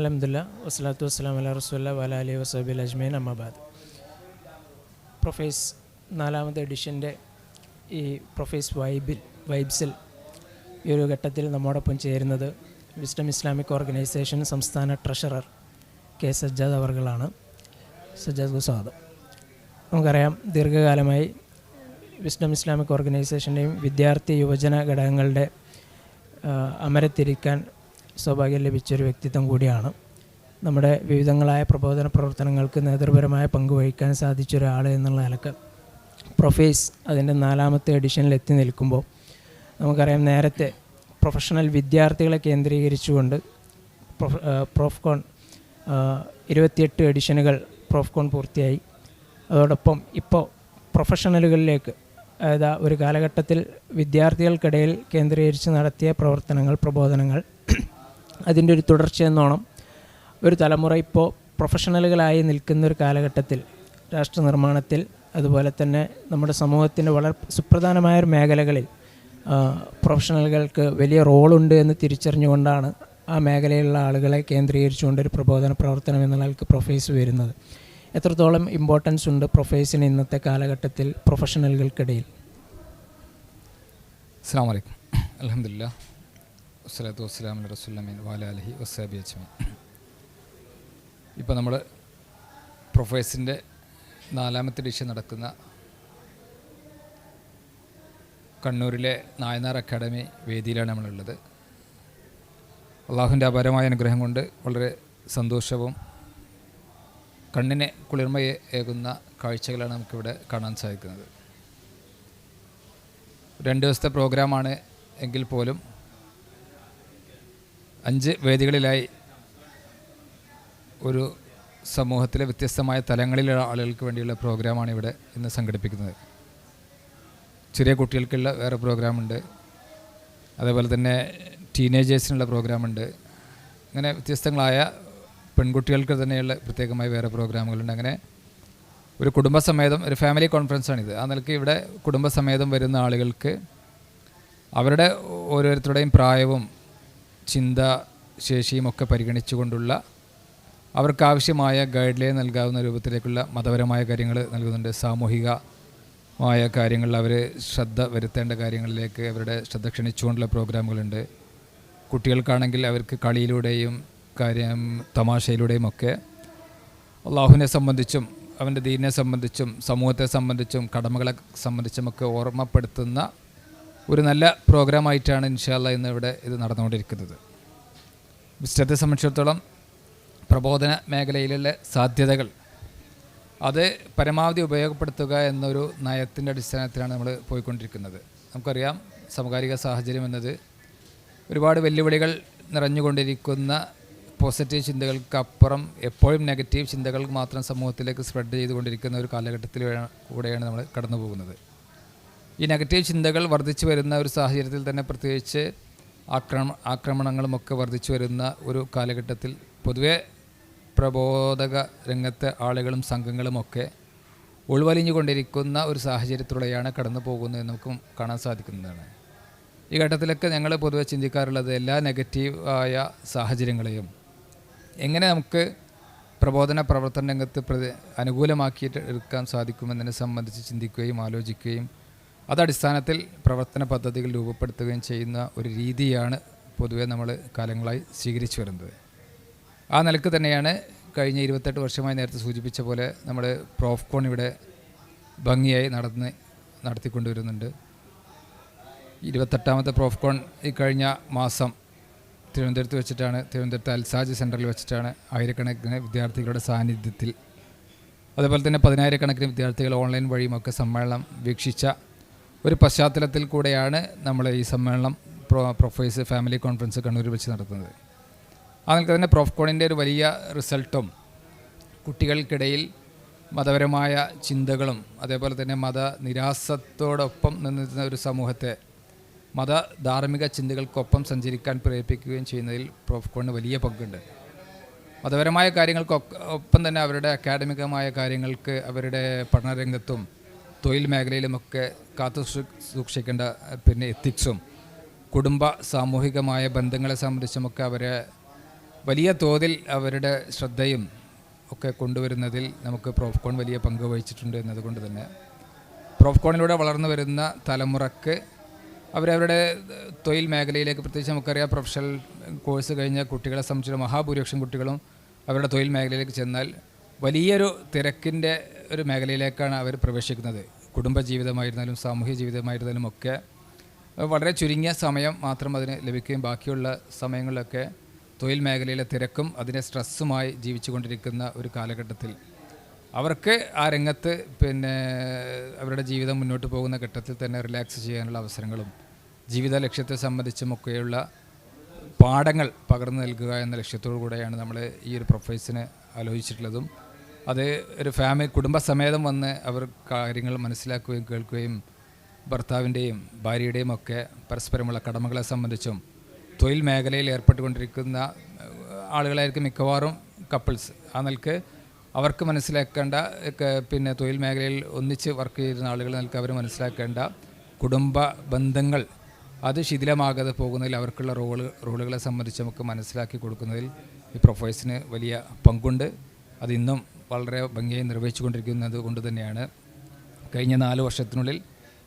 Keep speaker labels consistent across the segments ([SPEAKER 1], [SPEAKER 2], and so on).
[SPEAKER 1] അൽഹംദുലില്ലാ വസ്സലാത്തു വസ്സലാമു അലാ റസൂലില്ലാഹി വഅലാ ആലിഹി വസഹ്ബിഹിൽ അജ്മഈൻ അമ്മാ ബഅദ്. പ്രൊഫൈസ് 4ാമത്തെ എഡിഷൻ്റെ ഈ പ്രൊഫൈസ് വൈബ്സിൽ ഈ ഒരു ഘട്ടത്തിൽ നമ്മോടൊപ്പം ചേരുന്നത് വിസ്ഡം ഇസ്ലാമിക് ഓർഗനൈസേഷൻ സംസ്ഥാന ട്രഷറർ കെ സജ്ജാദ് അവർകളാണ്. സജ്ജാദ് സ്വാഗതം. നമുക്കറിയാം, ദീർഘകാലമായി വിസ്ഡം ഇസ്ലാമിക് ഓർഗനൈസേഷൻ്റെയും വിദ്യാർത്ഥി യുവജന ഘടകങ്ങളുടെ അമരത്തിരിക്കാൻ സൗഭാഗ്യം ലഭിച്ചൊരു വ്യക്തിത്വം കൂടിയാണ്. നമ്മുടെ വിവിധങ്ങളായ പ്രബോധന പ്രവർത്തനങ്ങൾക്ക് നേതൃപരമായ പങ്കുവഹിക്കാൻ സാധിച്ചൊരാൾ എന്നുള്ള നിലക്ക് പ്രൊഫൈസ് അതിൻ്റെ 4ാമത്തെ എഡിഷനിൽ എത്തി നിൽക്കുമ്പോൾ നമുക്കറിയാം, നേരത്തെ പ്രൊഫഷണൽ വിദ്യാർത്ഥികളെ കേന്ദ്രീകരിച്ചുകൊണ്ട് പ്രോഫ്കോൺ 28 എഡിഷനുകൾ പ്രോഫ്കോൺ പൂർത്തിയായി. അതോടൊപ്പം ഇപ്പോൾ പ്രൊഫഷണലുകളിലേക്ക്, അതായത് ഒരു കാലഘട്ടത്തിൽ വിദ്യാർത്ഥികൾക്കിടയിൽ കേന്ദ്രീകരിച്ച് നടത്തിയ പ്രവർത്തനങ്ങൾ, പ്രബോധനങ്ങൾ, അതിൻ്റെ ഒരു തുടർച്ചയെന്നോണം ഒരു തലമുറ ഇപ്പോൾ പ്രൊഫഷണലുകളായി നിൽക്കുന്നൊരു കാലഘട്ടത്തിൽ രാഷ്ട്ര നിർമ്മാണത്തിൽ, അതുപോലെ തന്നെ നമ്മുടെ സമൂഹത്തിൻ്റെ വളരെ സുപ്രധാനമായ മേഖലകളിൽ പ്രൊഫഷണലുകൾക്ക് വലിയ റോളുണ്ട് എന്ന് തിരിച്ചറിഞ്ഞുകൊണ്ടാണ് ആ മേഖലയിലുള്ള ആളുകളെ കേന്ദ്രീകരിച്ചുകൊണ്ടൊരു പ്രബോധന പ്രവർത്തനം എന്ന നിലയ്ക്ക് പ്രൊഫൈസ് വരുന്നത്. എത്രത്തോളം ഇമ്പോർട്ടൻസ് ഉണ്ട് പ്രൊഫൈസിന് ഇന്നത്തെ കാലഘട്ടത്തിൽ പ്രൊഫഷണലുകൾക്കിടയിൽ?
[SPEAKER 2] അസ്സലാമു അലൈക്കും. അൽഹംദുലില്ലാ വസ്സലാത്തു വസ്സലാമു അലാ റസൂലില്ലാഹി വഅലാ ആലിഹി വസഹ്ബിഹി അജ്മഈൻ. ഇപ്പോൾ നമ്മൾ പ്രൊഫൈസിൻ്റെ 4ാമത്തെ എഡിഷൻ നടക്കുന്ന കണ്ണൂരിലെ നായനാർ അക്കാഡമി വേദിയിലാണ് നമ്മളുള്ളത്. അള്ളാഹുവിൻ്റെ അപാരമായ അനുഗ്രഹം കൊണ്ട് വളരെ സന്തോഷവും കണ്ണിനെ കുളിർമയേകുന്ന കാഴ്ചകളാണ് നമുക്കിവിടെ കാണാൻ സാധിക്കുന്നത്. 2 ദിവസത്തെ പ്രോഗ്രാമാണ് എങ്കിൽ പോലും 5 വേദികളിലായി ഒരു സമൂഹത്തിലെ വ്യത്യസ്തമായ തലങ്ങളിലുള്ള ആളുകൾക്ക് വേണ്ടിയുള്ള പ്രോഗ്രാമാണ് ഇവിടെ ഇന്ന് സംഘടിപ്പിക്കുന്നത്. ചെറിയ കുട്ടികൾക്കുള്ള വേറെ പ്രോഗ്രാമുണ്ട്, അതേപോലെ തന്നെ ടീനേജേഴ്സിനുള്ള പ്രോഗ്രാമുണ്ട്. അങ്ങനെ വ്യത്യസ്തങ്ങളായ പെൺകുട്ടികൾക്ക് തന്നെയുള്ള പ്രത്യേകമായ വേറെ പ്രോഗ്രാമുകളുണ്ട്. അങ്ങനെ ഒരു കുടുംബസമേതം, ഒരു ഫാമിലി കോൺഫറൻസാണിത്. ആ നിലയ്ക്ക് ഇവിടെ കുടുംബസമേതം വരുന്ന ആളുകൾക്ക് അവരുടെ ഓരോരുത്തരുടെയും പ്രായവും ചിന്താശേഷിയും ഒക്കെ പരിഗണിച്ചുകൊണ്ടുള്ള അവർക്കാവശ്യമായ ഗൈഡ് ലൈൻ നൽകാവുന്ന രൂപത്തിലേക്കുള്ള മതപരമായ കാര്യങ്ങൾ നൽകുന്നുണ്ട്. സാമൂഹികമായ കാര്യങ്ങളിൽ അവർ ശ്രദ്ധ വരുത്തേണ്ട കാര്യങ്ങളിലേക്ക് അവരുടെ ശ്രദ്ധ ക്ഷണിച്ചുകൊണ്ടുള്ള പ്രോഗ്രാമുകളുണ്ട്. കുട്ടികൾക്കാണെങ്കിൽ അവർക്ക് കളിയിലൂടെയും തമാശയിലൂടെയും ഒക്കെ അള്ളാഹുവിനെ സംബന്ധിച്ചും അവൻ്റെ ദീനിനെ സംബന്ധിച്ചും സമൂഹത്തെ സംബന്ധിച്ചും കടമകളെ സംബന്ധിച്ചുമൊക്കെ ഓർമ്മപ്പെടുത്തുന്ന ഒരു നല്ല പ്രോഗ്രാമായിട്ടാണ് ഇൻഷാ അല്ലാഹ് ഇന്ന് ഇവിടെ ഇത് നടന്നുകൊണ്ടിരിക്കുന്നത്. വിസ്ഡത്തെ സംബന്ധിച്ചിടത്തോളം പ്രബോധന മേഖലയിലുള്ള സാധ്യതകൾ അത് പരമാവധി ഉപയോഗപ്പെടുത്തുക എന്നൊരു നയത്തിൻ്റെ അടിസ്ഥാനത്തിലാണ് നമ്മൾ പോയിക്കൊണ്ടിരിക്കുന്നത്. നമുക്കറിയാം, സമകാലിക സാഹചര്യം എന്നത് ഒരുപാട് വെല്ലുവിളികൾ നിറഞ്ഞുകൊണ്ടിരിക്കുന്ന പോസിറ്റീവ് ചിന്തകൾക്കപ്പുറം എപ്പോഴും നെഗറ്റീവ് ചിന്തകൾ മാത്രം സമൂഹത്തിലേക്ക് സ്പ്രെഡ് ചെയ്തുകൊണ്ടിരിക്കുന്ന ഒരു കാലഘട്ടത്തിൽ കൂടെയാണ് നമ്മൾ കടന്നു പോകുന്നത്. ഈ നെഗറ്റീവ് ചിന്തകൾ വർദ്ധിച്ചു വരുന്ന ഒരു സാഹചര്യത്തിൽ തന്നെ, പ്രത്യേകിച്ച് ആക്രമണങ്ങളുമൊക്കെ വർദ്ധിച്ചു വരുന്ന ഒരു കാലഘട്ടത്തിൽ പൊതുവെ പ്രബോധക രംഗത്തെ ആളുകളും സംഘങ്ങളുമൊക്കെ ഉൾവലിഞ്ഞുകൊണ്ടിരിക്കുന്ന ഒരു സാഹചര്യത്തിലൂടെയാണ് കടന്നു പോകുന്നത് നമുക്ക് കാണാൻ സാധിക്കുന്നതാണ്. ഈ ഘട്ടത്തിലൊക്കെ ഞങ്ങൾ പൊതുവെ ചിന്തിക്കാറുള്ളത്, എല്ലാ നെഗറ്റീവ് ആയ സാഹചര്യങ്ങളെയും എങ്ങനെ നമുക്ക് പ്രബോധന പ്രവർത്തന രംഗത്ത് അനുകൂലമാക്കിയിട്ട് എടുക്കാൻ സാധിക്കുമെന്നതിനെ സംബന്ധിച്ച് ചിന്തിക്കുകയും ആലോചിക്കുകയും അതടിസ്ഥാനത്തിൽ പ്രവർത്തന പദ്ധതികൾ രൂപപ്പെടുത്തുകയും ചെയ്യുന്ന ഒരു രീതിയാണ് പൊതുവെ നമ്മൾ കാലങ്ങളായി സ്വീകരിച്ചു വരുന്നത്. ആ നിലക്ക് തന്നെയാണ് കഴിഞ്ഞ 28 വർഷമായി നേരത്തെ സൂചിപ്പിച്ച പോലെ നമ്മൾ പ്രോഫ്കോൺ ഇവിടെ ഭംഗിയായി നടത്തിക്കൊണ്ടുവരുന്നുണ്ട്. 28ാമത്തെ പ്രോഫ്കോൺ ഈ കഴിഞ്ഞ മാസം തിരുവനന്തപുരത്ത് വെച്ചിട്ടാണ്, തിരുവനന്തപുരത്ത് അൽസാജ് സെൻറ്ററിൽ വെച്ചിട്ടാണ് ആയിരക്കണക്കിന് വിദ്യാർത്ഥികളുടെ സാന്നിധ്യത്തിൽ, അതുപോലെ തന്നെ 10,000-കണക്കിന് വിദ്യാർത്ഥികൾ ഓൺലൈൻ വഴിയുമൊക്കെ സമ്മേളനം വീക്ഷിച്ച ഒരു പശ്ചാത്തലത്തിൽ കൂടെയാണ് നമ്മൾ ഈ സമ്മേളനം പ്രൊഫൈസ് ഫാമിലി കോൺഫറൻസ് കണ്ണൂരിൽ വെച്ച് നടത്തുന്നത്. അതിനൊക്കെ തന്നെ പ്രോഫ്കോണിൻ്റെ ഒരു വലിയ റിസൾട്ടും കുട്ടികൾക്കിടയിൽ മതപരമായ ചിന്തകളും അതേപോലെ തന്നെ മതനിരാസത്തോടൊപ്പം നിന്നിരുന്ന ഒരു സമൂഹത്തെ ധാർമ്മിക ചിന്തകൾക്കൊപ്പം സഞ്ചരിക്കാൻ പ്രേരിപ്പിക്കുകയും ചെയ്യുന്നതിൽ പ്രോഫ്കോണിന് വലിയ പങ്കുണ്ട്. മതപരമായ കാര്യങ്ങൾക്കൊപ്പം തന്നെ അവരുടെ അക്കാഡമികമായ കാര്യങ്ങൾക്ക്, അവരുടെ പഠനരംഗത്തും തൊഴിൽ മേഖലയിലുമൊക്കെ കാത്തു സൂക്ഷിക്കേണ്ട എത്തിക്സും കുടുംബ സാമൂഹികമായ ബന്ധങ്ങളെ സംബന്ധിച്ചുമൊക്കെ അവരെ വലിയ തോതിൽ അവരുടെ ശ്രദ്ധയും ഒക്കെ കൊണ്ടുവരുന്നതിൽ നമുക്ക് പ്രോഫ്കോൺ വലിയ പങ്ക് വഹിച്ചിട്ടുണ്ട് എന്നതുകൊണ്ട് തന്നെ പ്രോഫ്കോണിലൂടെ വളർന്നു വരുന്ന തലമുറക്ക് അവരവരുടെ തൊഴിൽ മേഖലയിലേക്ക്, പ്രത്യേകിച്ച് നമുക്കറിയാം പ്രൊഫഷണൽ കോഴ്സ് കഴിഞ്ഞ കുട്ടികളെ സംബന്ധിച്ച് മഹാഭൂരിപക്ഷം കുട്ടികളും അവരുടെ തൊഴിൽ മേഖലയിലേക്ക് ചെന്നാൽ വലിയൊരു തിരക്കിൻ്റെ ഒരു മേഖലയിലേക്കാണ് അവർ പ്രവേശിക്കുന്നത്. കുടുംബജീവിതമായിരുന്നാലും സാമൂഹ്യ ജീവിതമായിരുന്നാലും ഒക്കെ വളരെ ചുരുങ്ങിയ സമയം മാത്രം അതിന് ലഭിക്കുകയും ബാക്കിയുള്ള സമയങ്ങളിലൊക്കെ തൊഴിൽ മേഖലയിലെ തിരക്കും അതിൻ്റെ സ്ട്രെസ്സുമായി ജീവിച്ചു കൊണ്ടിരിക്കുന്ന ഒരു കാലഘട്ടത്തിൽ അവർക്ക് ആ രംഗത്ത് അവരുടെ ജീവിതം മുന്നോട്ട് പോകുന്ന ഘട്ടത്തിൽ തന്നെ റിലാക്സ് ചെയ്യാനുള്ള അവസരങ്ങളും ജീവിത ലക്ഷ്യത്തെ സംബന്ധിച്ചുമൊക്കെയുള്ള പാഠങ്ങൾ പകർന്നു നൽകുക എന്ന ലക്ഷ്യത്തോടു കൂടെയാണ് നമ്മൾ ഈ ഒരു പ്രൊഫൈസിനെ ആലോചിച്ചിട്ടുള്ളതും. അത് ഒരു കുടുംബസമേതം വന്ന് അവർ കാര്യങ്ങൾ മനസ്സിലാക്കുകയും കേൾക്കുകയും ഭർത്താവിൻ്റെയും ഭാര്യയുടെയും ഒക്കെ പരസ്പരമുള്ള കടമകളെ സംബന്ധിച്ചും തൊഴിൽ മേഖലയിൽ ഏർപ്പെട്ടുകൊണ്ടിരിക്കുന്ന ആളുകളായിരിക്കും മിക്കവാറും കപ്പിൾസ്. ആ നിലക്ക് അവർക്ക് മനസ്സിലാക്കേണ്ട തൊഴിൽ മേഖലയിൽ ഒന്നിച്ച് വർക്ക് ചെയ്യുന്ന ആളുകൾ നിലക്ക് അവർ മനസ്സിലാക്കേണ്ട കുടുംബ ബന്ധങ്ങൾ അത് ശിഥിലമാകാതെ പോകുന്നതിൽ അവർക്കുള്ള റോളുകളെ സംബന്ധിച്ച് നമുക്ക് മനസ്സിലാക്കി കൊടുക്കുന്നതിൽ ഈ പ്രൊഫൈസിന് വലിയ പങ്കുണ്ട്. അതിന്നും വളരെ ഭംഗിയായി നിർവഹിച്ചുകൊണ്ടിരിക്കുന്നത് കൊണ്ട് തന്നെയാണ് കഴിഞ്ഞ 4 വർഷത്തിനുള്ളിൽ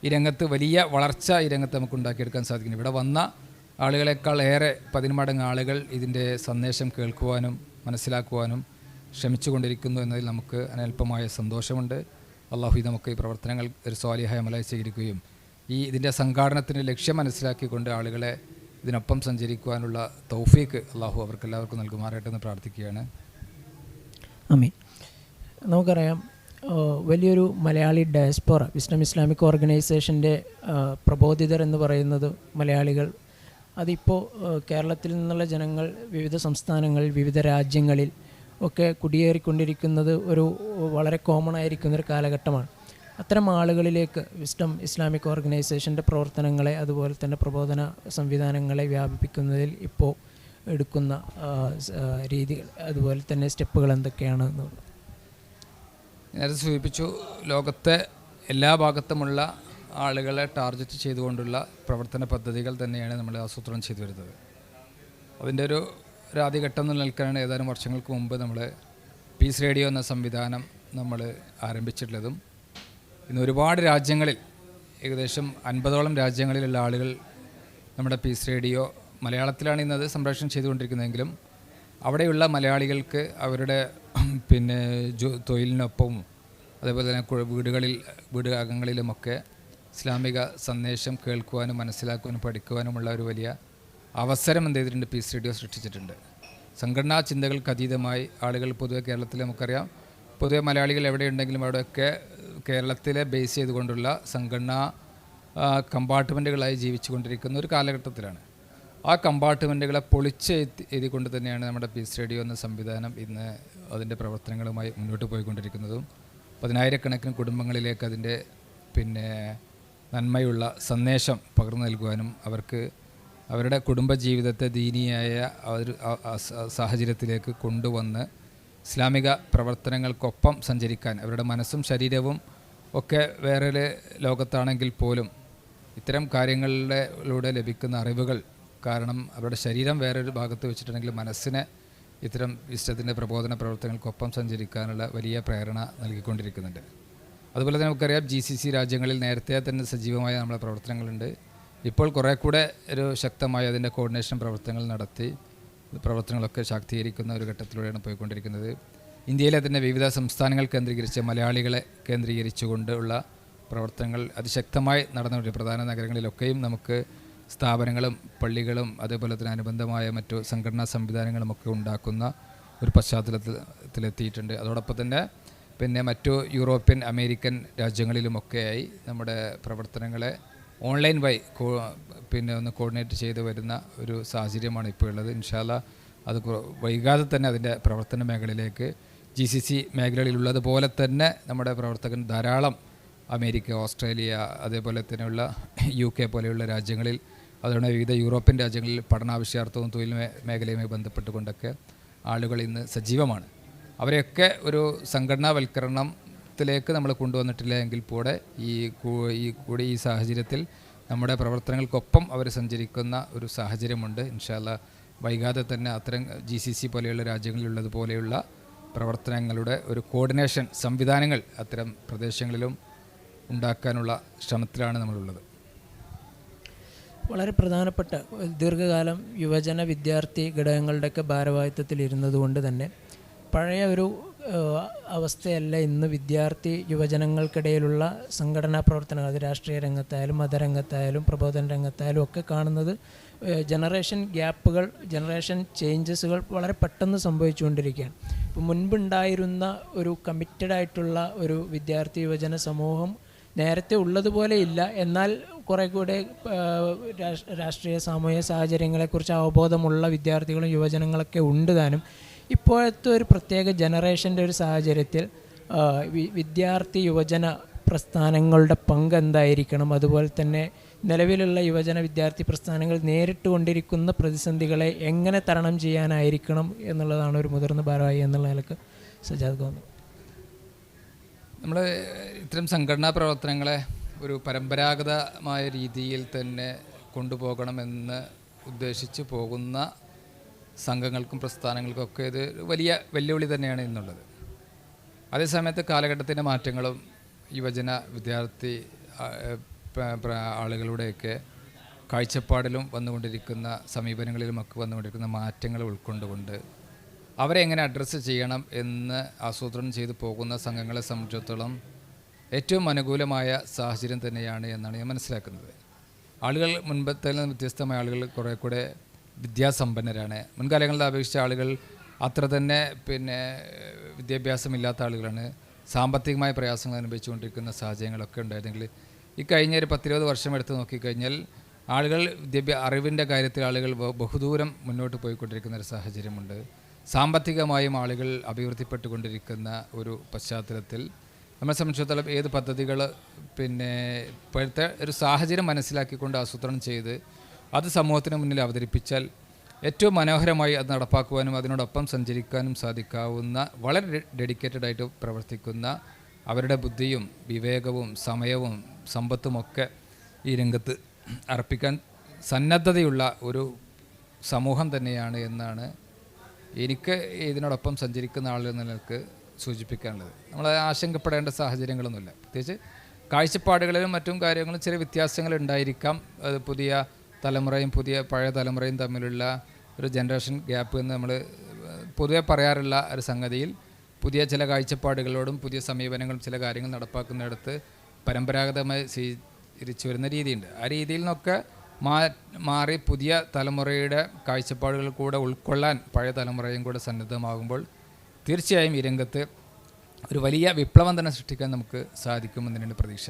[SPEAKER 2] ഈ രംഗത്ത് വലിയ വളർച്ച ഈ രംഗത്ത് നമുക്ക് ഉണ്ടാക്കിയെടുക്കാൻ സാധിക്കുന്നു. ഇവിടെ വന്ന ആളുകളെക്കാൾ ഏറെ 10 മടങ്ങ് ആളുകൾ ഇതിൻ്റെ സന്ദേശം കേൾക്കുവാനും മനസ്സിലാക്കുവാനും ശ്രമിച്ചുകൊണ്ടിരിക്കുന്നു എന്നതിൽ നമുക്ക് അനൽപമായ സന്തോഷമുണ്ട്. അള്ളാഹു നമുക്ക് ഈ പ്രവർത്തനങ്ങൾ ഒരു സ്വാലിഹായ അമലായി സ്വീകരിക്കുകയും ഇതിൻ്റെ സംഘാടനത്തിൻ്റെ ലക്ഷ്യം മനസ്സിലാക്കിക്കൊണ്ട് ആളുകളെ ഇതിനൊപ്പം സഞ്ചരിക്കുവാനുള്ള തൗഫീക്ക് അള്ളാഹു അവർക്കെല്ലാവർക്കും നൽകുമാറായിട്ട് എന്ന് പ്രാർത്ഥിക്കുകയാണ്.
[SPEAKER 1] ആമീൻ. നമുക്കറിയാം വലിയൊരു മലയാളി ഡയസ്പോറ വിസ്ഡം ഇസ്ലാമിക് ഓർഗനൈസേഷൻ്റെ പ്രബോധിതർ എന്ന് പറയുന്നത് മലയാളികൾ. അതിപ്പോൾ കേരളത്തിൽ നിന്നുള്ള ജനങ്ങൾ വിവിധ സംസ്ഥാനങ്ങളിൽ വിവിധ രാജ്യങ്ങളിൽ ഒക്കെ കുടിയേറിക്കൊണ്ടിരിക്കുന്നത് ഒരു വളരെ കോമൺ ആയിരിക്കുന്നൊരു കാലഘട്ടമാണ്. അത്തരം ആളുകളിലേക്ക് വിസ്ഡം ഇസ്ലാമിക് ഓർഗനൈസേഷൻ്റെ പ്രവർത്തനങ്ങളെ അതുപോലെ തന്നെ പ്രബോധന സംവിധാനങ്ങളെ വ്യാപിപ്പിക്കുന്നതിൽ ഇപ്പോൾ എടുക്കുന്ന രീതികൾ അതുപോലെ തന്നെ സ്റ്റെപ്പുകൾ എന്തൊക്കെയാണ് എന്നുള്ളത്
[SPEAKER 2] നേരത്തെ സൂചിപ്പിച്ചു. ലോകത്തെ എല്ലാ ഭാഗത്തുമുള്ള ആളുകളെ ടാർഗറ്റ് ചെയ്തുകൊണ്ടുള്ള പ്രവർത്തന പദ്ധതികൾ തന്നെയാണ് നമ്മൾ ആസൂത്രണം ചെയ്തു വരുന്നത്. അതിൻ്റെ ഒരു ആദ്യഘട്ടം നിൽക്കാനാണ് ഏതാനും വർഷങ്ങൾക്ക് മുമ്പ് നമ്മൾ പീസ് റേഡിയോ എന്ന സംവിധാനം നമ്മൾ ആരംഭിച്ചിട്ടുള്ളതും. ഇന്ന് ഒരുപാട് രാജ്യങ്ങളിൽ ഏകദേശം 50ഓളം രാജ്യങ്ങളിലുള്ള ആളുകൾ നമ്മുടെ പീസ് റേഡിയോ മലയാളത്തിലാണ് ഇന്നത് സംപ്രേഷണം ചെയ്തുകൊണ്ടിരിക്കുന്നതെങ്കിലും അവിടെയുള്ള മലയാളികൾക്ക് അവരുടെ തൊഴിലിനൊപ്പവും അതേപോലെ തന്നെ വീട് അകങ്ങളിലുമൊക്കെ ഇസ്ലാമിക സന്ദേശം കേൾക്കുവാനും മനസ്സിലാക്കുവാനും പഠിക്കുവാനുമുള്ള ഒരു വലിയ അവസരം എന്ത് ചെയ്തിട്ടുണ്ട് പീസ് റേഡിയോ സൃഷ്ടിച്ചിട്ടുണ്ട്. സംഘടനാ ചിന്തകൾക്ക് അതീതമായി ആളുകൾ പൊതുവെ കേരളത്തിൽ നമുക്കറിയാം, പൊതുവെ മലയാളികൾ എവിടെയുണ്ടെങ്കിലും അവിടെയൊക്കെ കേരളത്തിലെ ബേസ് ചെയ്തുകൊണ്ടുള്ള സംഘടനാ കമ്പാർട്ട്മെൻറ്റുകളായി ജീവിച്ചു കൊണ്ടിരിക്കുന്ന ഒരു കാലഘട്ടത്തിലാണ്. ആ കമ്പാർട്ട്മെൻറ്റുകളെ പൊളിച്ച് എഴുതിക്കൊണ്ട് തന്നെയാണ് നമ്മുടെ പീസ് റേഡിയോ എന്ന സംവിധാനം ഇന്ന് അതിൻ്റെ പ്രവർത്തനങ്ങളുമായി മുന്നോട്ട് പോയിക്കൊണ്ടിരിക്കുന്നതും 10,000-കണക്കിന് കുടുംബങ്ങളിലേക്ക് അതിൻ്റെ നന്മയുള്ള സന്ദേശം പകർന്നു നൽകുവാനും അവർക്ക് അവരുടെ കുടുംബജീവിതത്തെ ദീനീയായ ഒരു സാഹചര്യത്തിലേക്ക് കൊണ്ടുവന്ന് ഇസ്ലാമിക പ്രവർത്തനങ്ങൾക്കൊപ്പം സഞ്ചരിക്കാൻ അവരുടെ മനസ്സും ശരീരവും ഒക്കെ വേറെ ലോകത്താണെങ്കിൽ പോലും ഇത്തരം കാര്യങ്ങളിലൂടെ ലഭിക്കുന്ന അറിവുകൾ കാരണം അവരുടെ ശരീരം വേറൊരു ഭാഗത്ത് വെച്ചിട്ടുണ്ടെങ്കിൽ മനസ്സിനെ ഇത്തരം ഇഷ്ടത്തിൻ്റെ പ്രബോധന പ്രവർത്തനങ്ങൾക്കൊപ്പം സഞ്ചരിക്കാനുള്ള വലിയ പ്രേരണ നൽകിക്കൊണ്ടിരിക്കുന്നുണ്ട്. അതുപോലെ തന്നെ നമുക്കറിയാം GCC രാജ്യങ്ങളിൽ നേരത്തെ തന്നെ സജീവമായ നമ്മളെ പ്രവർത്തനങ്ങളുണ്ട്. ഇപ്പോൾ കുറേ കൂടെ ഒരു ശക്തമായ അതിൻ്റെ കോർഡിനേഷൻ പ്രവർത്തനങ്ങൾ നടത്തി പ്രവർത്തനങ്ങളൊക്കെ ശാക്തീകരിക്കുന്ന ഒരു ഘട്ടത്തിലൂടെയാണ് പോയിക്കൊണ്ടിരിക്കുന്നത്. ഇന്ത്യയിലെ തന്നെ വിവിധ സംസ്ഥാനങ്ങൾ കേന്ദ്രീകരിച്ച് മലയാളികളെ കേന്ദ്രീകരിച്ചുകൊണ്ടുള്ള പ്രവർത്തനങ്ങൾ അതിശക്തമായി നടന്നുകൊണ്ട് പ്രധാന നഗരങ്ങളിലൊക്കെയും നമുക്ക് സ്ഥാപനങ്ങളും പള്ളികളും അതേപോലെ തന്നെ അനുബന്ധമായ മറ്റു സംഘടനാ സംവിധാനങ്ങളുമൊക്കെ ഉണ്ടാക്കുന്ന ഒരു പശ്ചാത്തലത്തിലെത്തിയിട്ടുണ്ട്. അതോടൊപ്പം തന്നെ മറ്റു യൂറോപ്യൻ അമേരിക്കൻ രാജ്യങ്ങളിലുമൊക്കെയായി നമ്മുടെ പ്രവർത്തനങ്ങളെ ഓൺലൈൻ വഴി ഒന്ന് കോർഡിനേറ്റ് ചെയ്ത് വരുന്ന ഒരു സാഹചര്യമാണ് ഇപ്പോൾ ഉള്ളത്. ഇൻഷാ അല്ലാഹ് അത് വൈകാതെ തന്നെ അതിൻ്റെ പ്രവർത്തന മേഖലയിലേക്ക് GCC മേഖലകളിലുള്ളതുപോലെ തന്നെ നമ്മുടെ പ്രവർത്തകൻ ധാരാളം അമേരിക്ക, ഓസ്ട്രേലിയ, അതേപോലെ തന്നെയുള്ള UK പോലെയുള്ള രാജ്യങ്ങളിൽ, അതുകൊണ്ട് വിവിധ യൂറോപ്യൻ രാജ്യങ്ങളിൽ പഠനാവശ്യാർത്ഥവും തൊഴിൽ മേഖലയുമായി ബന്ധപ്പെട്ടുകൊണ്ടൊക്കെ ആളുകൾ ഇന്ന് സജീവമാണ്. അവരെയൊക്കെ ഒരു സംഘടനാവൽക്കരണത്തിലേക്ക് നമ്മൾ കൊണ്ടുവന്നിട്ടില്ല എങ്കിൽ കൂടെ ഈ സാഹചര്യത്തിൽ നമ്മുടെ പ്രവർത്തനങ്ങൾക്കൊപ്പം അവർ സഞ്ചരിക്കുന്ന ഒരു സാഹചര്യമുണ്ട്. ഇൻഷാ അല്ലാഹ് വൈകാതെ തന്നെ അത്തരം GCC പോലെയുള്ള രാജ്യങ്ങളിലുള്ളതുപോലെയുള്ള പ്രവർത്തനങ്ങളുടെ ഒരു കോർഡിനേഷൻ സംവിധാനങ്ങൾ അത്തരം പ്രദേശങ്ങളിലും ഉണ്ടാക്കാനുള്ള ശ്രമത്തിലാണ് നമ്മളുള്ളത്.
[SPEAKER 1] വളരെ പ്രധാനപ്പെട്ട ദീർഘകാലം യുവജന വിദ്യാർത്ഥി ഘടകങ്ങളുടെയൊക്കെ ഭാരവാഹിത്വത്തിൽ ഇരുന്നതുകൊണ്ട് തന്നെ പഴയ ഒരു അവസ്ഥയല്ല ഇന്ന് വിദ്യാർത്ഥി യുവജനങ്ങൾക്കിടയിലുള്ള സംഘടനാ പ്രവർത്തനങ്ങൾ, അത് രാഷ്ട്രീയ രംഗത്തായാലും മതരംഗത്തായാലും പ്രബോധന രംഗത്തായാലും ഒക്കെ കാണുന്നത് ജനറേഷൻ ഗ്യാപ്പുകൾ, ജനറേഷൻ ചേഞ്ചസുകൾ വളരെ പെട്ടെന്ന് സംഭവിച്ചുകൊണ്ടിരിക്കുകയാണ്. ഇപ്പോൾ മുൻപുണ്ടായിരുന്ന ഒരു കമ്മിറ്റഡ് ആയിട്ടുള്ള ഒരു വിദ്യാർത്ഥി യുവജന സമൂഹം നേരത്തെ ഉള്ളതുപോലെ ഇല്ല. എന്നാൽ കുറേ കൂടെ രാഷ്ട്രീയ സാമൂഹിക സാഹചര്യങ്ങളെക്കുറിച്ച് അവബോധമുള്ള വിദ്യാർത്ഥികളും യുവജനങ്ങളൊക്കെ ഉണ്ട് താനും. ഇപ്പോഴത്തെ ഒരു പ്രത്യേക ജനറേഷൻ്റെ ഒരു സാഹചര്യത്തിൽ വിദ്യാർത്ഥി യുവജന പ്രസ്ഥാനങ്ങളുടെ പങ്ക് എന്തായിരിക്കണം, അതുപോലെ തന്നെ നിലവിലുള്ള യുവജന വിദ്യാർത്ഥി പ്രസ്ഥാനങ്ങൾ നേരിട്ട് കൊണ്ടിരിക്കുന്ന പ്രതിസന്ധികളെ എങ്ങനെ തരണം ചെയ്യാനായിരിക്കണം എന്നുള്ളതാണ് ഒരു മുതിർന്ന ഭാരവാഹി എന്നുള്ള നിലക്ക് സജാദ് തോന്നുന്നത്.
[SPEAKER 2] നമ്മൾ ഇത്തരം സംഘടനാ പ്രവർത്തനങ്ങളെ ഒരു പരമ്പരാഗതമായ രീതിയിൽ തന്നെ കൊണ്ടുപോകണമെന്ന് ഉദ്ദേശിച്ച് പോകുന്ന സംഘങ്ങൾക്കും പ്രസ്ഥാനങ്ങൾക്കൊക്കെ ഇത് വലിയ വെല്ലുവിളി തന്നെയാണ് എന്നുള്ളത്. അതേസമയത്ത് കാലഘട്ടത്തിൻ്റെ മാറ്റങ്ങളും യുവജന വിദ്യാർത്ഥി ആളുകളുടെയൊക്കെ കാഴ്ചപ്പാടിലും വന്നുകൊണ്ടിരിക്കുന്ന സമീപനങ്ങളിലുമൊക്കെ വന്നുകൊണ്ടിരിക്കുന്ന മാറ്റങ്ങൾ ഉൾക്കൊണ്ടുകൊണ്ട് അവരെ എങ്ങനെ അഡ്രസ്സ് ചെയ്യണം എന്ന് ആസൂത്രണം ചെയ്തു പോകുന്ന സംഘങ്ങളെ സംബന്ധിച്ചിടത്തോളം ഏറ്റവും അനുകൂലമായ സാഹചര്യം തന്നെയാണ് എന്നാണ് ഞാൻ മനസ്സിലാക്കുന്നത്. ആളുകൾ മുൻപത്തെ വ്യത്യസ്തമായ ആളുകൾ കുറേ കൂടെ വിദ്യാസമ്പന്നരാണ്. മുൻകാലങ്ങളെ അപേക്ഷിച്ച ആളുകൾ അത്ര തന്നെ വിദ്യാഭ്യാസമില്ലാത്ത ആളുകളാണ്. സാമ്പത്തികമായ പ്രയാസങ്ങൾ അനുഭവിച്ചുകൊണ്ടിരിക്കുന്ന സാഹചര്യങ്ങളൊക്കെ ഉണ്ടായിരുന്നെങ്കിൽ ഈ കഴിഞ്ഞ ഒരു 10-20 വർഷം എടുത്ത് നോക്കിക്കഴിഞ്ഞാൽ ആളുകൾ അറിവിൻ്റെ കാര്യത്തിൽ ആളുകൾ ബഹുദൂരം മുന്നോട്ട് പോയിക്കൊണ്ടിരിക്കുന്ന ഒരു സാഹചര്യമുണ്ട്. സാമ്പത്തികമായും ആളുകൾ അഭിവൃദ്ധിപ്പെട്ടുകൊണ്ടിരിക്കുന്ന ഒരു പശ്ചാത്തലത്തിൽ നമ്മളെ സംബന്ധിച്ചിടത്തോളം ഏത് പദ്ധതികൾ ഇപ്പോഴത്തെ ഒരു സാഹചര്യം മനസ്സിലാക്കിക്കൊണ്ട് ആസൂത്രണം ചെയ്ത് അത് സമൂഹത്തിന് മുന്നിൽ അവതരിപ്പിച്ചാൽ ഏറ്റവും മനോഹരമായി അത് നടപ്പാക്കുവാനും അതിനോടൊപ്പം സഞ്ചരിക്കാനും സാധിക്കാവുന്ന വളരെ ഡെഡിക്കേറ്റഡ് ആയിട്ട് പ്രവർത്തിക്കുന്ന അവരുടെ ബുദ്ധിയും വിവേകവും സമയവും സമ്പത്തുമൊക്കെ ഈ രംഗത്ത് അർപ്പിക്കാൻ സന്നദ്ധതയുള്ള ഒരു സമൂഹം തന്നെയാണ് എന്നാണ് എനിക്ക് ഇതിനോടൊപ്പം സഞ്ചരിക്കുന്ന ആളുകൾ നിലക്ക് സൂചിപ്പിക്കാനുള്ളത്. നമ്മൾ ആശങ്കപ്പെടേണ്ട സാഹചര്യങ്ങളൊന്നുമില്ല. പ്രത്യേകിച്ച് കാഴ്ചപ്പാടുകളിലും മറ്റും കാര്യങ്ങളും ചെറിയ വ്യത്യാസങ്ങൾ ഉണ്ടായിരിക്കാം. അത് പുതിയ തലമുറയും പഴയ തലമുറയും തമ്മിലുള്ള ഒരു ജനറേഷൻ ഗ്യാപ്പ് എന്ന് നമ്മൾ പൊതുവെ പറയാറുള്ള ഒരു സംഗതിയിൽ പുതിയ ചില കാഴ്ചപ്പാടുകളോടും പുതിയ സമീപനങ്ങളും ചില കാര്യങ്ങൾ നടപ്പാക്കുന്നിടത്ത് പരമ്പരാഗതമായി സ്വീകരിച്ചു വരുന്ന രീതിയുണ്ട്. ആ രീതിയിൽ നിന്നൊക്കെ മാറി പുതിയ തലമുറയുടെ കാഴ്ചപ്പാടുകൾ കൂടെ ഉൾക്കൊള്ളാൻ പഴയ തലമുറയും കൂടെ സന്നദ്ധമാകുമ്പോൾ തീർച്ചയായും ഈ രംഗത്ത് ഒരു വലിയ വിപ്ലവം തന്നെ സൃഷ്ടിക്കാൻ നമുക്ക് സാധിക്കുമെന്നതിൻ്റെ പ്രതീക്ഷ.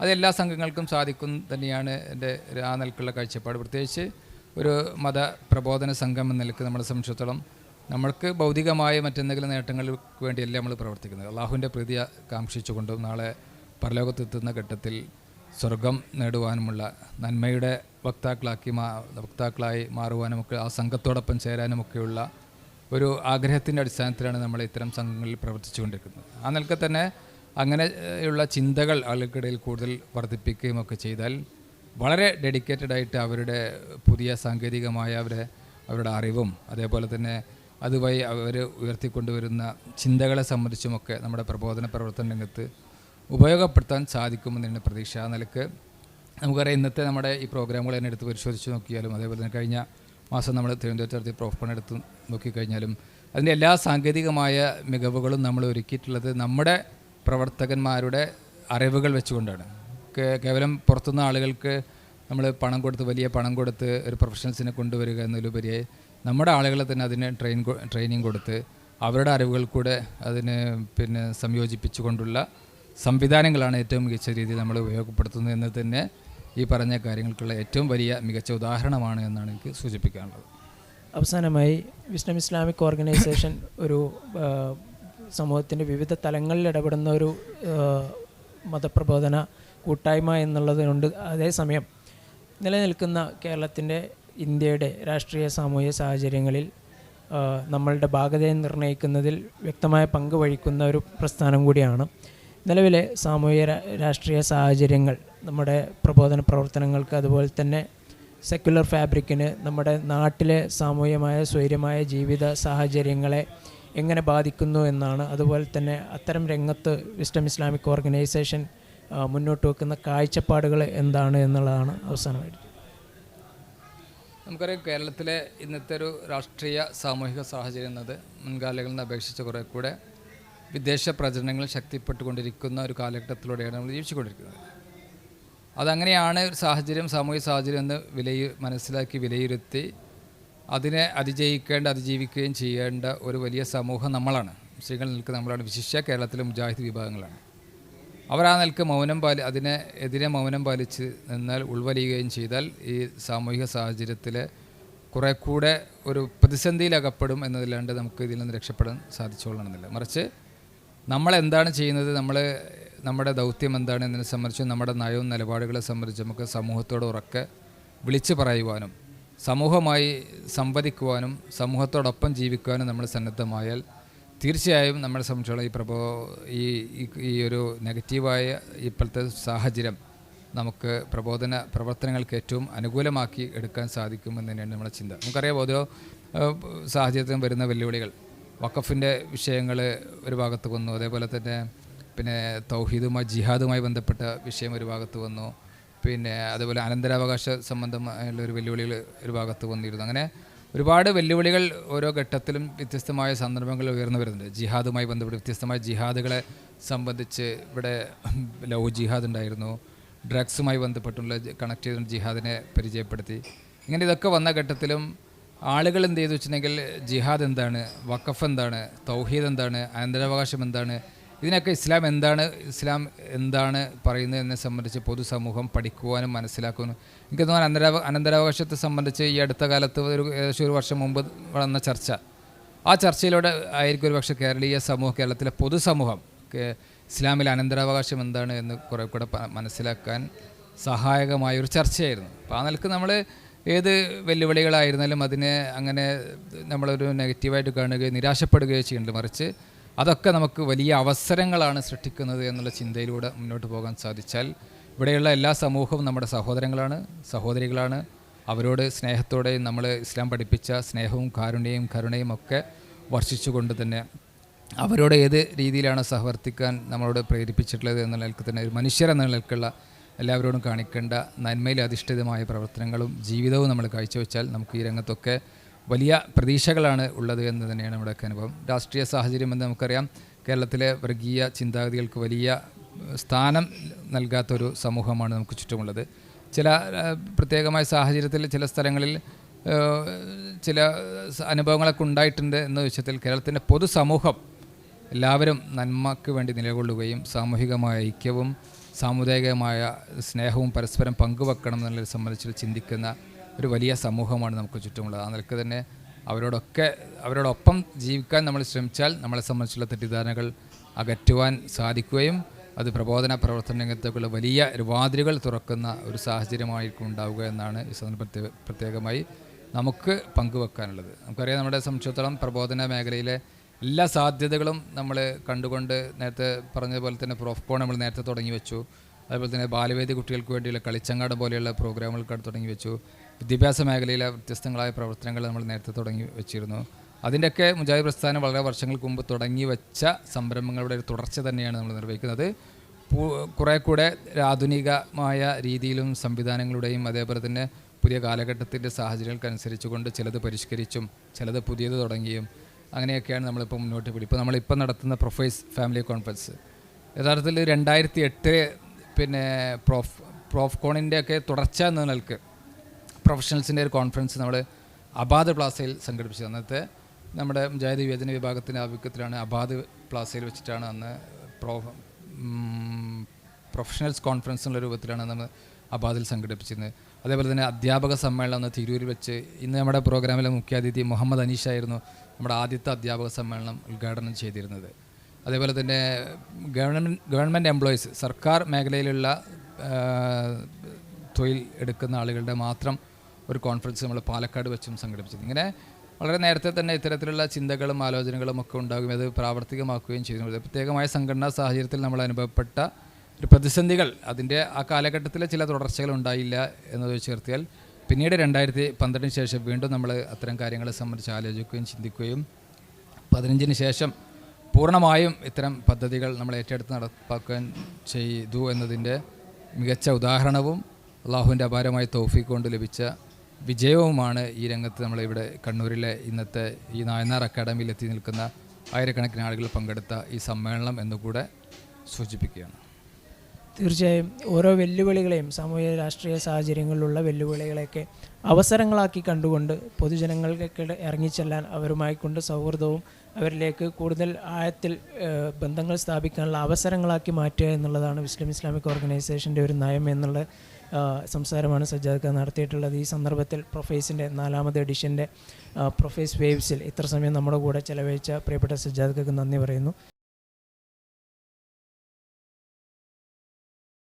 [SPEAKER 2] അതെല്ലാ സംഘങ്ങൾക്കും സാധിക്കും തന്നെയാണ് എൻ്റെ ആ നിലക്കുള്ള കാഴ്ചപ്പാട്. പ്രത്യേകിച്ച് ഒരു മതപ്രബോധന സംഘം എന്ന നിലക്ക് നമ്മളെ സംബന്ധിച്ചിടത്തോളം നമ്മൾക്ക് ഭൗതികമായ മറ്റെന്തെങ്കിലും നേട്ടങ്ങൾക്ക് വേണ്ടിയല്ല നമ്മൾ പ്രവർത്തിക്കുന്നത്. അള്ളാഹുവിൻ്റെ പ്രീതി കാംക്ഷിച്ചുകൊണ്ടും നാളെ പരലോകത്തെത്തുന്ന ഘട്ടത്തിൽ സ്വർഗം നേടുവാനുമുള്ള നന്മയുടെ വക്താക്കളായി മാറുവാനുമൊക്കെ ആ സംഘത്തോടൊപ്പം ചേരാനുമൊക്കെയുള്ള ഒരു ആഗ്രഹത്തിൻ്റെ അടിസ്ഥാനത്തിലാണ് നമ്മൾ ഇത്തരം സംഘങ്ങളിൽ പ്രവർത്തിച്ചുകൊണ്ടിരിക്കുന്നത്. ആ നിലക്ക് തന്നെ അങ്ങനെയുള്ള ചിന്തകൾ ആളുകൾക്കിടയിൽ കൂടുതൽ വർദ്ധിപ്പിക്കുകയും ഒക്കെ ചെയ്താൽ വളരെ ഡെഡിക്കേറ്റഡായിട്ട് അവരുടെ പുതിയ സാങ്കേതികമായ അവരുടെ അറിവും അതേപോലെ തന്നെ അതുവഴി അവർ ഉയർത്തിക്കൊണ്ടുവരുന്ന ചിന്തകളെ സംബന്ധിച്ചുമൊക്കെ നമ്മുടെ പ്രബോധന പ്രവർത്തന രംഗത്ത് ഉപയോഗപ്പെടുത്താൻ സാധിക്കുമെന്നതിൻ്റെ പ്രതീക്ഷ. ആ നിലക്ക് നമുക്കറിയാം, ഇന്നത്തെ നമ്മുടെ ഈ പ്രോഗ്രാമുകൾ തന്നെ എടുത്ത് പരിശോധിച്ച് നോക്കിയാലും അതേപോലെ തന്നെ കഴിഞ്ഞ മാസം നമ്മൾ തിരുവനന്തപുരത്ത് നടത്തിയ പ്രൊഫൺ എടുത്ത് നോക്കിക്കഴിഞ്ഞാലും അതിൻ്റെ എല്ലാ സാങ്കേതികമായ മികവുകളും നമ്മൾ ഒരുക്കിയിട്ടുള്ളത് നമ്മുടെ പ്രവർത്തകന്മാരുടെ അറിവുകൾ വെച്ചുകൊണ്ടാണ്. കേവലം പുറത്തുനിന്ന് ആളുകൾക്ക് നമ്മൾ വലിയ പണം കൊടുത്ത് ഒരു പ്രൊഫഷണൽസിനെ കൊണ്ടുവരിക എന്നതിലുപരിയായി നമ്മുടെ ആളുകളെ തന്നെ അതിന് ട്രെയിനിങ് കൊടുത്ത് അവരുടെ അറിവുകൾ കൂടെ അതിന് സംയോജിപ്പിച്ചുകൊണ്ടുള്ള സംവിധാനങ്ങളാണ് ഏറ്റവും മികച്ച രീതിയിൽ നമ്മൾ ഉപയോഗപ്പെടുത്തുന്നത് എന്ന് തന്നെ ഈ പറഞ്ഞ കാര്യങ്ങൾക്കുള്ള ഏറ്റവും വലിയ മികച്ച ഉദാഹരണമാണ് എന്നാണ് എനിക്ക് സൂചിപ്പിക്കാനുള്ളത്.
[SPEAKER 1] അവസാനമായി വിസ്ഡം ഇസ്ലാമിക് ഓർഗനൈസേഷൻ ഒരു സമൂഹത്തിൻ്റെ വിവിധ തലങ്ങളിൽ ഇടപെടുന്ന ഒരു മതപ്രബോധന കൂട്ടായ്മ എന്നുള്ളതുകൊണ്ട് അതേസമയം നിലനിൽക്കുന്ന ഇന്ത്യയുടെ രാഷ്ട്രീയ സാമൂഹിക സാഹചര്യങ്ങളിൽ നമ്മളുടെ ഭാഗതയെ നിർണ്ണയിക്കുന്നതിൽ വ്യക്തമായ പങ്ക് വഹിക്കുന്ന ഒരു പ്രസ്ഥാനം കൂടിയാണ്. നിലവിലെ സാമൂഹിക രാഷ്ട്രീയ സാഹചര്യങ്ങൾ നമ്മുടെ പ്രബോധന പ്രവർത്തനങ്ങൾക്ക് അതുപോലെ തന്നെ സെക്യുലർ ഫാബ്രിക്കിന് നമ്മുടെ നാട്ടിലെ സാമൂഹികമായ സ്വൈര്യമായ ജീവിത സാഹചര്യങ്ങളെ എങ്ങനെ ബാധിക്കുന്നു എന്നാണ്. അതുപോലെ തന്നെ അത്തരം രംഗത്ത് വിസ്ഡം ഇസ്ലാമിക് ഓർഗനൈസേഷൻ മുന്നോട്ട് വെക്കുന്ന കാഴ്ചപ്പാടുകൾ എന്താണ് എന്നുള്ളതാണ് അവസാനമായിട്ട്.
[SPEAKER 2] നമുക്കറിയാം, കേരളത്തിലെ ഇന്നത്തെ ഒരു രാഷ്ട്രീയ സാമൂഹിക സാഹചര്യം എന്നത് മുൻകാലങ്ങളിൽ നിന്ന് അപേക്ഷിച്ച് കുറേ കൂടെ വിദേശ പ്രചരണങ്ങൾ ശക്തിപ്പെട്ടുകൊണ്ടിരിക്കുന്ന ഒരു കാലഘട്ടത്തിലൂടെയാണ് നമ്മൾ ജീവിച്ചുകൊണ്ടിരിക്കുന്നത്. അതങ്ങനെയാണ് ഒരു സാഹചര്യം, സാമൂഹിക സാഹചര്യം എന്ന് മനസ്സിലാക്കി വിലയിരുത്തി അതിനെ അതിജീവിക്കുകയും ചെയ്യേണ്ട ഒരു വലിയ സമൂഹം നമ്മളാണ്. മുസ്ലിങ്ങൾ നിൽക്കുന്ന നമ്മളാണ്. വിശിഷ്യ കേരളത്തിലെ മുജാഹിദ് വിഭാഗങ്ങളാണ്. അവർ ആ നിൽക്ക് അതിനെതിരെ മൗനം പാലിച്ച് നിന്നാൽ ഉൾവലിയുകയും ചെയ്താൽ ഈ സാമൂഹിക സാഹചര്യത്തിൽ കുറേ കൂടെ ഒരു പ്രതിസന്ധിയിലകപ്പെടും എന്നതിലാണ്ട് നമുക്ക് ഇതിൽ നിന്ന് രക്ഷപ്പെടാൻ സാധിച്ചോളണമെന്നില്ല. മറിച്ച് നമ്മളെന്താണ് ചെയ്യുന്നത്, നമ്മുടെ ദൗത്യം എന്താണ് എന്നതിനെ സംബന്ധിച്ചും നമ്മുടെ നയവും നിലപാടുകളെ സംബന്ധിച്ച് നമുക്ക് സമൂഹത്തോട് ഉറക്കെ വിളിച്ചു പറയുവാനും സമൂഹമായി സംവദിക്കുവാനും സമൂഹത്തോടൊപ്പം ജീവിക്കുവാനും നമ്മൾ സന്നദ്ധമായാൽ തീർച്ചയായും നമ്മളെ സംബന്ധിച്ചോളം ഈ ഒരു നെഗറ്റീവായ ഇപ്പോഴത്തെ സാഹചര്യം നമുക്ക് പ്രബോധന പ്രവർത്തനങ്ങൾക്ക് ഏറ്റവും അനുകൂലമാക്കി എടുക്കാൻ സാധിക്കുമെന്ന് തന്നെയാണ് നമ്മുടെ ചിന്ത. നമുക്കറിയാം, ഓരോ സാഹചര്യത്തിലും വരുന്ന വെല്ലുവിളികൾ. വഖഫിൻ്റെ വിഷയങ്ങൾ ഒരു ഭാഗത്ത് വന്നു, അതേപോലെ തന്നെ പിന്നെ തൗഹീദുമായി ജിഹാദുമായി ബന്ധപ്പെട്ട വിഷയം ഒരു ഭാഗത്ത് വന്നു, പിന്നെ അതുപോലെ അനന്തരാവകാശ സംബന്ധമായുള്ള ഒരു വെല്ലുവിളികൾ ഒരു ഭാഗത്ത് വന്നിരുന്നു. അങ്ങനെ ഒരുപാട് വെല്ലുവിളികൾ ഓരോ ഘട്ടത്തിലും വ്യത്യസ്തമായ സന്ദർഭങ്ങളിൽ ഉയർന്നു വരുന്നുണ്ട്. ജിഹാദുമായി ബന്ധപ്പെട്ട് വ്യത്യസ്തമായ ജിഹാദുകളെ സംബന്ധിച്ച് ഇവിടെ ലവ് ജിഹാദ് ഉണ്ടായിരുന്നു, ഡ്രഗ്സുമായി ബന്ധപ്പെട്ടുള്ള കണക്ട് ചെയ്ത ജിഹാദിനെ പരിചയപ്പെടുത്തി. ഇങ്ങനെ ഇതൊക്കെ വന്ന ഘട്ടത്തിലും ആളുകൾ എന്ത് ചെയ്തു വെച്ചിട്ടുണ്ടെങ്കിൽ ജിഹാദ് എന്താണ്, വഖഫ് എന്താണ്, തൗഹീദ് എന്താണ്, അനന്തരാവകാശം എന്താണ്, ഇതിനൊക്കെ ഇസ്ലാം എന്താണ് പറയുന്നത് എന്നെ സംബന്ധിച്ച് പൊതുസമൂഹം പഠിക്കുവാനും മനസ്സിലാക്കുവാനും എനിക്ക് തോന്നുന്നു. അനന്തരാവകാശത്തെ സംബന്ധിച്ച് ഈ അടുത്ത കാലത്ത് ഏകദേശം ഒരു വർഷം മുമ്പ് വന്ന ചർച്ച, ആ ചർച്ചയിലൂടെ ആയിരിക്കും ഒരു പക്ഷേ കേരളത്തിലെ പൊതുസമൂഹം ഇസ്ലാമിലെ അനന്തരാവകാശം എന്താണ് എന്ന് കുറേ കൂടെ മനസ്സിലാക്കാൻ സഹായകമായൊരു ചർച്ചയായിരുന്നു. അപ്പോൾ ആ നിലക്ക് നമ്മൾ ഏത് വെല്ലുവിളികളായിരുന്നാലും അതിനെ അങ്ങനെ നമ്മളൊരു നെഗറ്റീവായിട്ട് കാണുകയോ നിരാശപ്പെടുകയോ ചെയ്യുന്നുണ്ട്. മറിച്ച് അതൊക്കെ നമുക്ക് വലിയ അവസരങ്ങളാണ് സൃഷ്ടിക്കുന്നത് എന്നുള്ള ചിന്തയിലൂടെ മുന്നോട്ട് പോകാൻ സാധിച്ചാൽ ഇവിടെയുള്ള എല്ലാ സമൂഹവും നമ്മുടെ സഹോദരങ്ങളാണ്, സഹോദരികളാണ്. അവരോട് സ്നേഹത്തോടെയും നമ്മൾ ഇസ്ലാം പഠിപ്പിച്ച സ്നേഹവും കരുണയും ഒക്കെ വർഷിച്ചുകൊണ്ട് തന്നെ അവരോട് ഏത് രീതിയിലാണ് സഹവർത്തിക്കാൻ നമ്മളോട് പ്രേരിപ്പിച്ചിട്ടുള്ളത് എന്ന നിലക്ക് തന്നെ ഒരു മനുഷ്യരെന്ന നിലക്കുള്ള എല്ലാവരോടും കാണിക്കേണ്ട നന്മയിൽ അധിഷ്ഠിതമായ പ്രവർത്തനങ്ങളും ജീവിതവും നമ്മൾ കാഴ്ചവെച്ചാൽ നമുക്ക് ഈ രംഗത്തൊക്കെ വലിയ പ്രതീക്ഷകളാണ് ഉള്ളത് എന്ന് തന്നെയാണ് നമ്മുടെയൊക്കെ അനുഭവം. രാഷ്ട്രീയ സാഹചര്യം എന്ന് നമുക്കറിയാം, കേരളത്തിലെ വർഗീയ ചിന്താഗതികൾക്ക് വലിയ സ്ഥാനം നൽകാത്തൊരു സമൂഹമാണ് നമുക്ക് ചുറ്റുമുള്ളത്. ചില പ്രത്യേകമായ സാഹചര്യത്തിൽ ചില സ്ഥലങ്ങളിൽ ചില അനുഭവങ്ങളൊക്കെ ഉണ്ടായിട്ടുണ്ട് എന്ന വിഷയത്തിൽ കേരളത്തിൻ്റെ പൊതുസമൂഹം എല്ലാവരും നന്മയ്ക്ക് വേണ്ടി നിലകൊള്ളുകയും സാമൂഹികമായ ഐക്യവും സാമുദായികമായ സ്നേഹവും പരസ്പരം പങ്കുവെക്കണം എന്നുള്ളത് സംബന്ധിച്ച് ചിന്തിക്കുന്ന ഒരു വലിയ സമൂഹമാണ് നമുക്ക് ചുറ്റുമുള്ളത്. ആ നിലക്ക് തന്നെ അവരോടൊപ്പം ജീവിക്കാൻ നമ്മൾ ശ്രമിച്ചാൽ നമ്മളെ സംബന്ധിച്ചുള്ള തെറ്റിദ്ധാരണകൾ അകറ്റുവാൻ സാധിക്കുകയും അത് പ്രബോധന പ്രവർത്തന രംഗത്തേക്കുള്ള വലിയ വാതിലുകൾ തുറക്കുന്ന ഒരു സാഹചര്യമായിരിക്കും ഉണ്ടാവുക എന്നാണ് ഈ സന്ദർഭത്തിൽ പ്രത്യേകമായി നമുക്ക് പങ്കുവെക്കാനുള്ളത്. നമുക്കറിയാം, നമ്മുടെ സംബന്ധിച്ചിടത്തോളം പ്രബോധന മേഖലയിലെ എല്ലാ സാധ്യതകളും നമ്മൾ കണ്ടുകൊണ്ട് നേരത്തെ പറഞ്ഞതുപോലെ തന്നെ പ്രോഫ്കോൺ നമ്മൾ നേരത്തെ തുടങ്ങി വെച്ചു. അതുപോലെ തന്നെ ബാലവേദി കുട്ടികൾക്ക് വേണ്ടിയുള്ള കളിച്ചങ്ങാടം പോലെയുള്ള പ്രോഗ്രാമുകൾ തുടങ്ങി വെച്ചു. വിദ്യാഭ്യാസ മേഖലയിലെ വ്യത്യസ്തങ്ങളായ പ്രവർത്തനങ്ങൾ നമ്മൾ നേരത്തെ തുടങ്ങി വെച്ചിരുന്നു. അതിൻ്റെയൊക്കെ മുജാഹിദ് പ്രസ്ഥാനം വളരെ വർഷങ്ങൾക്ക് മുമ്പ് തുടങ്ങി വെച്ച സംരംഭങ്ങളുടെ ഒരു തുടർച്ച തന്നെയാണ് നമ്മൾ നിർവഹിക്കുന്നത്. കുറേ കൂടെ ആധുനികമായ രീതിയിലും സംവിധാനങ്ങളുടെയും അതേപോലെ തന്നെ പുതിയ കാലഘട്ടത്തിൻ്റെ സാഹചര്യങ്ങൾക്കനുസരിച്ച് കൊണ്ട് ചിലത് പരിഷ്കരിച്ചും ചിലത് പുതിയത് തുടങ്ങിയും അങ്ങനെയൊക്കെയാണ് നമ്മളിപ്പോൾ മുന്നോട്ട് പോയി. ഇപ്പോൾ നമ്മളിപ്പോൾ നടത്തുന്ന പ്രൊഫൈസ് ഫാമിലി കോൺഫറൻസ് യഥാർത്ഥത്തിൽ 2008 പിന്നെ പ്രോഫ്കോണിൻ്റെ ഒക്കെ തുടർച്ച എന്ന നിലക്ക് പ്രൊഫഷണൽസിൻ്റെ ഒരു കോൺഫറൻസ് നമ്മൾ അബാദ് പ്ലാസയിൽ സംഘടിപ്പിച്ചത്. അന്നത്തെ നമ്മുടെ മുജാഹിദ് യുവജന വിഭാഗത്തിൻ്റെ ആഭിമുഖ്യത്തിലാണ് അബാദ് പ്ലാസയിൽ വെച്ചിട്ടാണ് അന്ന് പ്രൊഫഷണൽസ് കോൺഫറൻസ് എന്നുള്ള രൂപത്തിലാണ് നമ്മൾ അബാദിൽ സംഘടിപ്പിച്ചിരുന്നത്. അതേപോലെ തന്നെ അധ്യാപക സമ്മേളനം അന്ന് തിരൂരിൽ വെച്ച് ഇന്ന് നമ്മുടെ പ്രോഗ്രാമിലെ മുഖ്യാതിഥി മുഹമ്മദ് അനീഷായിരുന്നു നമ്മുടെ ആദ്യത്തെ അധ്യാപക സമ്മേളനം ഉദ്ഘാടനം ചെയ്തിരുന്നത്. അതേപോലെ തന്നെ ഗവൺമെൻറ് എംപ്ലോയീസ്, സർക്കാർ മേഖലയിലുള്ള തൊഴിൽ എടുക്കുന്ന ആളുകളുടെ മാത്രം ഒരു കോൺഫറൻസ് നമ്മൾ പാലക്കാട് വെച്ചും സംഘടിപ്പിച്ചത്. ഇങ്ങനെ വളരെ നേരത്തെ തന്നെ ഇത്തരത്തിലുള്ള ചിന്തകളും ആലോചനകളും ഒക്കെ ഉണ്ടാകുകയും അത് പ്രാവർത്തികമാക്കുകയും ചെയ്യുന്നത്. പ്രത്യേകമായ സംഘടനാ സാഹചര്യത്തിൽ നമ്മൾ അനുഭവപ്പെട്ട ഒരു പ്രതിസന്ധികൾ, അതിൻ്റെ ആ കാലഘട്ടത്തിലെ ചില തുടർച്ചകൾ ഉണ്ടായില്ല എന്നത് വെച്ച് നിർത്തിയാൽ പിന്നീട് 2012 ശേഷം വീണ്ടും നമ്മൾ അത്തരം കാര്യങ്ങളെ സംബന്ധിച്ച് ആലോചിക്കുകയും ചിന്തിക്കുകയും 15 ശേഷം പൂർണ്ണമായും ഇത്തരം പദ്ധതികൾ നമ്മൾ ഏറ്റെടുത്ത് നടപ്പാക്കാൻ ചെയ്തു എന്നതിൻ്റെ മികച്ച ഉദാഹരണവും അള്ളാഹുവിൻ്റെ അപാരമായ തൗഫീഖ് കൊണ്ട് ലഭിച്ച വിജയവുമാണ് ഈ രംഗത്ത് നമ്മളിവിടെ കണ്ണൂരിലെ ഇന്നത്തെ ഈ നായനാർ അക്കാഡമിയിൽ എത്തി നിൽക്കുന്ന ആയിരക്കണക്കിന് ആളുകൾ പങ്കെടുത്ത ഈ സമ്മേളനം എന്നുകൂടെ സൂചിപ്പിക്കുകയാണ്.
[SPEAKER 1] തീർച്ചയായും ഓരോ വെല്ലുവിളികളെയും സാമൂഹിക രാഷ്ട്രീയ സാഹചര്യങ്ങളിലുള്ള വെല്ലുവിളികളെയൊക്കെ അവസരങ്ങളാക്കി കണ്ടുകൊണ്ട് പൊതുജനങ്ങൾക്കൊക്കെ ഇറങ്ങിച്ചെല്ലാൻ അവരുമായി കൊണ്ട് സൗഹൃദവും അവരിലേക്ക് കൂടുതൽ ആഴത്തിൽ ബന്ധങ്ങൾ സ്ഥാപിക്കാനുള്ള അവസരങ്ങളാക്കി മാറ്റുക എന്നുള്ളതാണ് വിസ്ഡം ഇസ്ലാമിക് ഓർഗനൈസേഷൻ്റെ ഒരു നയം എന്നുള്ള സംസാരമാണ് സജ്ജാദ് നടത്തിയിട്ടുള്ളത്. ഈ സന്ദർഭത്തിൽ പ്രൊഫേസിൻ്റെ 4ാമത് എഡിഷൻ്റെ പ്രൊഫേസ് വേവ്സിൽ ഇത്ര സമയം നമ്മുടെ കൂടെ ചെലവഴിച്ച പ്രിയപ്പെട്ട സജ്ജാദ്ക്ക് നന്ദി പറയുന്നു.